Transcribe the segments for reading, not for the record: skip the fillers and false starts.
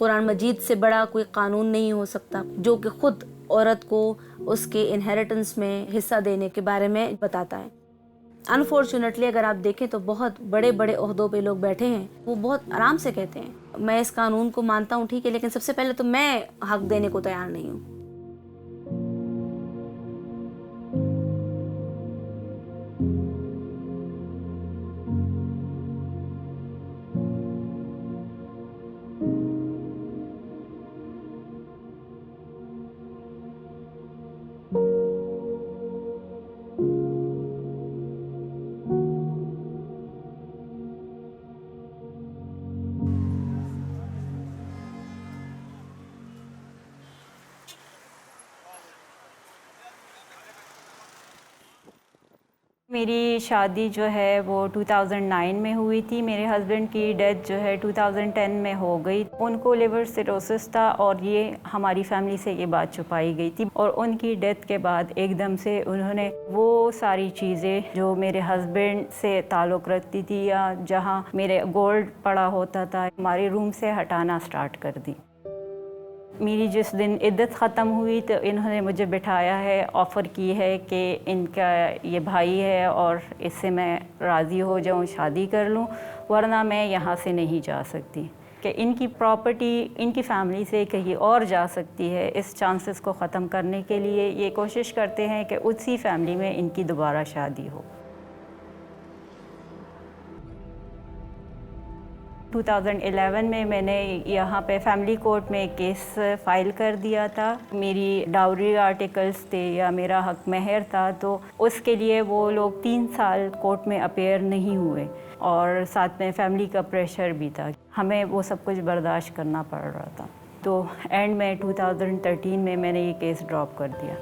कुरान मजीद से बड़ा कोई कानून नहीं हो सकता जो कि खुद औरत को उसके इनहेरिटेंस में हिस्सा देने के बारे में बताता है। अनफॉर्चुनेटली अगर आप देखें तो बहुत बड़े बड़े ओहदों पे लोग बैठे हैं, वो बहुत आराम से कहते हैं मैं इस कानून को मानता हूँ, ठीक है, लेकिन सबसे पहले तो मैं हक देने को तैयार नहीं हूँ। मेरी शादी जो है वो 2009 में हुई थी। मेरे हस्बैंड की डेथ जो है 2010 में हो गई। उनको लिवर सिरोसिस था और ये हमारी फैमिली से ये बात छुपाई गई थी। और उनकी डेथ के बाद एकदम से उन्होंने वो सारी चीज़ें जो मेरे हस्बैंड से ताल्लुक़ रखती थी या जहाँ मेरे गोल्ड पड़ा होता था, हमारे रूम से हटाना स्टार्ट कर दी। मेरी जिस दिन इद्दत ख़त्म हुई तो इन्होंने मुझे बिठाया है, ऑफ़र की है कि इनका ये भाई है और इससे मैं राज़ी हो जाऊँ, शादी कर लूँ, वरना मैं यहाँ से नहीं जा सकती। कि इनकी प्रॉपर्टी इनकी फैमिली से कहीं और जा सकती है। इस चांसेस को ख़त्म करने के लिए ये कोशिश करते हैं कि उसी फैमिली में इनकी दोबारा शादी हो। 2011 में मैंने यहाँ पे फैमिली कोर्ट में केस फाइल कर दिया था। मेरी डाउरी आर्टिकल्स थे या मेरा हक महर था, तो उसके लिए वो लोग 3 साल कोर्ट में अपीयर नहीं हुए और साथ में फैमिली का प्रेशर भी था। हमें वो सब कुछ बर्दाश्त करना पड़ रहा था। तो एंड में 2013 में मैंने ये केस ड्रॉप कर दिया।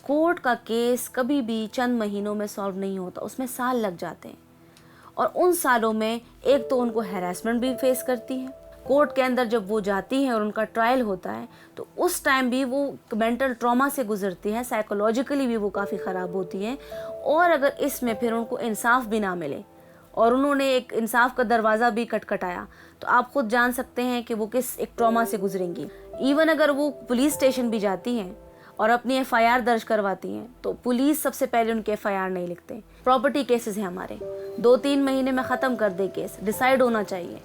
कोर्ट का केस कभी भी चंद महीनों में सॉल्व नहीं होता, उसमें साल लग जाते हैं। और उन सालों में एक तो उनको हैरेसमेंट भी फेस करती है। कोर्ट के अंदर जब वो जाती हैं और उनका ट्रायल होता है तो उस टाइम भी वो मेंटल ट्रॉमा से गुजरती हैं, साइकोलॉजिकली भी वो काफ़ी ख़राब होती हैं। और अगर इसमें फिर उनको इंसाफ भी ना मिले और उन्होंने एक इंसाफ का दरवाज़ा भी खटखटाया तो आप खुद जान सकते हैं कि वो किस एक ट्रॉमा से गुजरेंगी। इवन अगर वो पुलिस स्टेशन भी जाती हैं और अपनी FIR दर्ज करवाती हैं तो पुलिस सबसे पहले उनके FIR नहीं लिखते। प्रॉपर्टी केसेस हैं हमारे, 2-3 महीने में ख़त्म कर दे केस, डिसाइड होना चाहिए।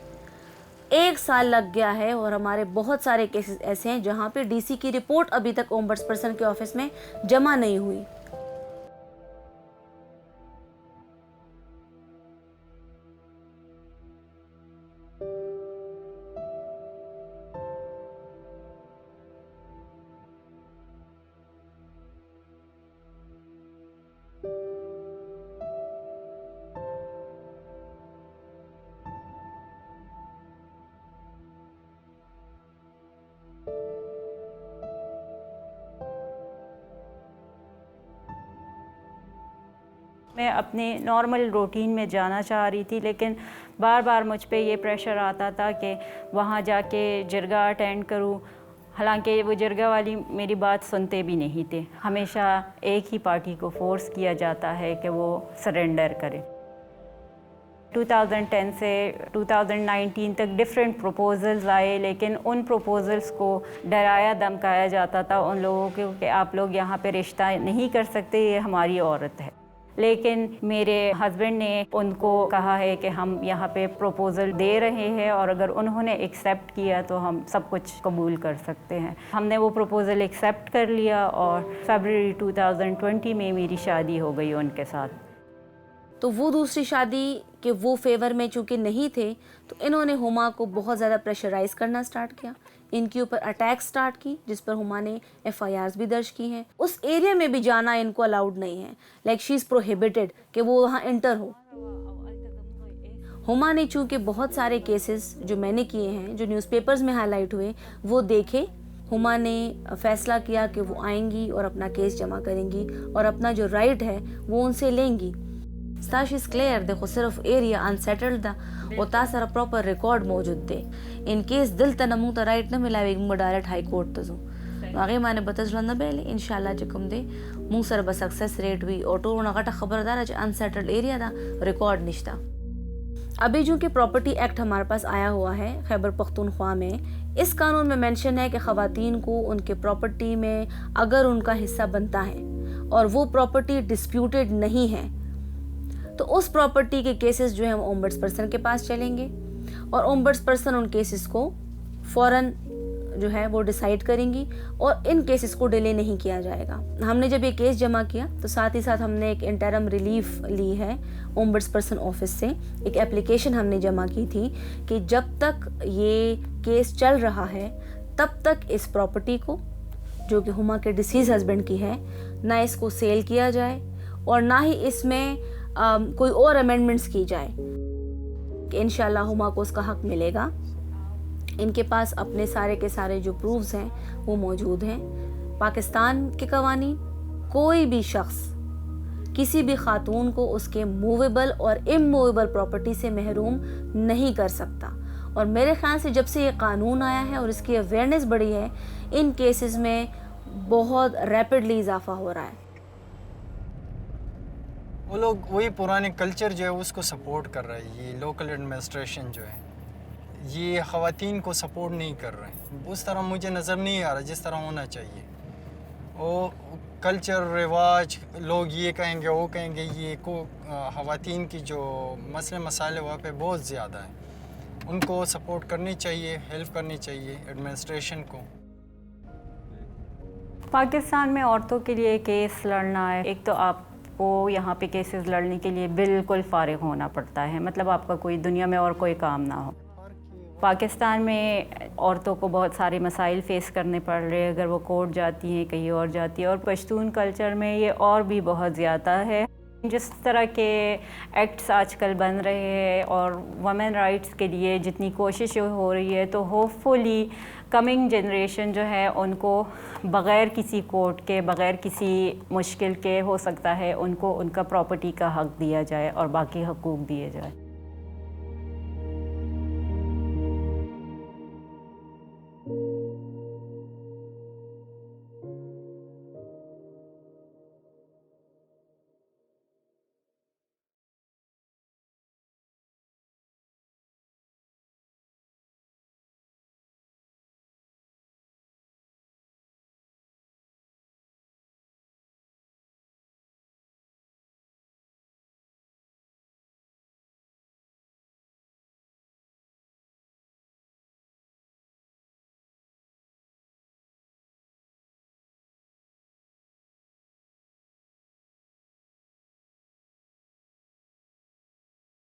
1 साल लग गया है और हमारे बहुत सारे केसेस ऐसे हैं जहाँ पे DC की रिपोर्ट अभी तक ओम्बड्सपर्सन के ऑफिस में जमा नहीं हुई। मैं अपने नॉर्मल रूटीन में जाना चाह रही थी, लेकिन बार बार मुझ पे ये प्रेशर आता था कि वहाँ जाके जरगा अटेंड करूँ। हालांकि वो जरगा वाली मेरी बात सुनते भी नहीं थे। हमेशा एक ही पार्टी को फोर्स किया जाता है कि वो सरेंडर करे। 2010 से 2019 तक डिफरेंट प्रपोजल्स आए, लेकिन उन प्रपोजल्स को डराया धमकाया जाता था उन लोगों को कि आप लोग यहाँ पे रिश्ता नहीं कर सकते, ये हमारी औरत है। लेकिन मेरे हस्बैंड ने उनको कहा है कि हम यहाँ पे प्रपोज़ल दे रहे हैं और अगर उन्होंने एक्सेप्ट किया तो हम सब कुछ कबूल कर सकते हैं। हमने वो प्रपोज़ल एक्सेप्ट कर लिया और फरवरी 2020 में मेरी शादी हो गई उनके साथ। तो वो दूसरी शादी के वो फेवर में चूँकि नहीं थे तो इन्होंने हुमा को बहुत ज़्यादा प्रेशराइज़ करना स्टार्ट किया, इनके ऊपर अटैक स्टार्ट की, जिस पर हुमा ने FIRs भी दर्ज की हैं। उस एरिया में भी जाना इनको अलाउड नहीं है, लाइक शी इज़ प्रोहिबिटेड कि वो वहाँ एंटर हो। हुमा ने चूँकि बहुत सारे केसेस जो मैंने किए हैं, जो न्यूज़पेपर्स में हाईलाइट हुए, वो देखे। हुमा ने फैसला किया कि वो आएंगी और अपना केस जमा करेंगी और अपना जो राइट है वो उनसे लेंगी। स्टाश इज़ क्लियर, देखो सिर्फ एरिया अनसेटल्ड था और तासरा प्रॉपर रिकॉर्ड मौजूद थे। इन केस दिल तनमू तो राइट न मिला एक डायरेक्ट हाई कोर्ट तजू आगे माने बतज रहा बेले इंशाल्लाह जकम दे मुंह सर बस सक्सेस रेट हुई और तो गटा खबरदार अनसेटल्ड एरिया था, रिकॉर्ड निश्ता अभी जो कि प्रॉपर्टी एक्ट हमारे पास आया हुआ है खैबर पख्तूनख्वा में, इस कानून में मेंशन है कि ख़वातीन को उनके प्रॉपर्टी में अगर उनका हिस्सा बनता है और वो प्रॉपर्टी डिस्प्यूटेड नहीं है तो उस प्रॉपर्टी के केसेस जो है हम ओम्बड्स पर्सन के पास चलेंगे और ओम्बड्स पर्सन उन केसेस को फ़ौरन जो है वो डिसाइड करेंगी और इन केसेस को डिले नहीं किया जाएगा। हमने जब ये केस जमा किया तो साथ ही साथ हमने एक इंटरम रिलीफ ली है ओम्बड्स पर्सन ऑफिस से, एक एप्लीकेशन हमने जमा की थी कि जब तक ये केस चल रहा है तब तक इस प्रॉपर्टी को जो कि हुमा के डिसीज हस्बैंड की है ना इसको सेल किया जाए और ना ही इसमें कोई और अमेंडमेंट्स की जाए कि इंशाल्लाह हुमा को उसका हक मिलेगा। इनके पास अपने सारे के सारे जो प्रूफ्स हैं वो मौजूद हैं। पाकिस्तान के कवानीन कोई भी शख्स किसी भी खातून को उसके मूवेबल और इमूवेबल प्रॉपर्टी से महरूम नहीं कर सकता और मेरे ख्याल से जब से ये कानून आया है और इसकी अवेयरनेस बढ़ी है इन केसेस में बहुत रैपिडली इजाफा हो रहा है। वो लोग वही पुराने कल्चर जो है उसको सपोर्ट कर रहा है। ये लोकल एडमिनिस्ट्रेशन जो है ये ख़वातीन को सपोर्ट नहीं कर रहे हैं, उस तरह मुझे नज़र नहीं आ रहा जिस तरह होना चाहिए। वो कल्चर रिवाज लोग ये कहेंगे वो कहेंगे, ये को ख़वातीन की जो मसले मसाले वहाँ पे बहुत ज़्यादा है, उनको सपोर्ट करनी चाहिए, हेल्प करनी चाहिए एडमिनिस्ट्रेशन को। पाकिस्तान में औरतों के लिए केस लड़ना है, एक तो आपको यहाँ पे केसेस लड़ने के लिए बिल्कुल फारिग होना पड़ता है, मतलब आपका कोई दुनिया में और कोई काम ना हो। पाकिस्तान में औरतों को बहुत सारे मसाइल फ़ेस करने पड़ रहे हैं अगर वो कोर्ट जाती हैं, कहीं और जाती है, और पश्तून कल्चर में ये और भी बहुत ज़्यादा है। जिस तरह के एक्ट्स आजकल बन रहे हैं और वुमेन राइट्स के लिए जितनी कोशिश हो रही है तो होपफुली कमिंग जनरेशन जो है उनको बग़ैर किसी कोर्ट के, बग़ैर किसी मुश्किल के हो सकता है उनको उनका प्रॉपर्टी का हक़ दिया जाए और बाकी हकूक़ दिए जाए।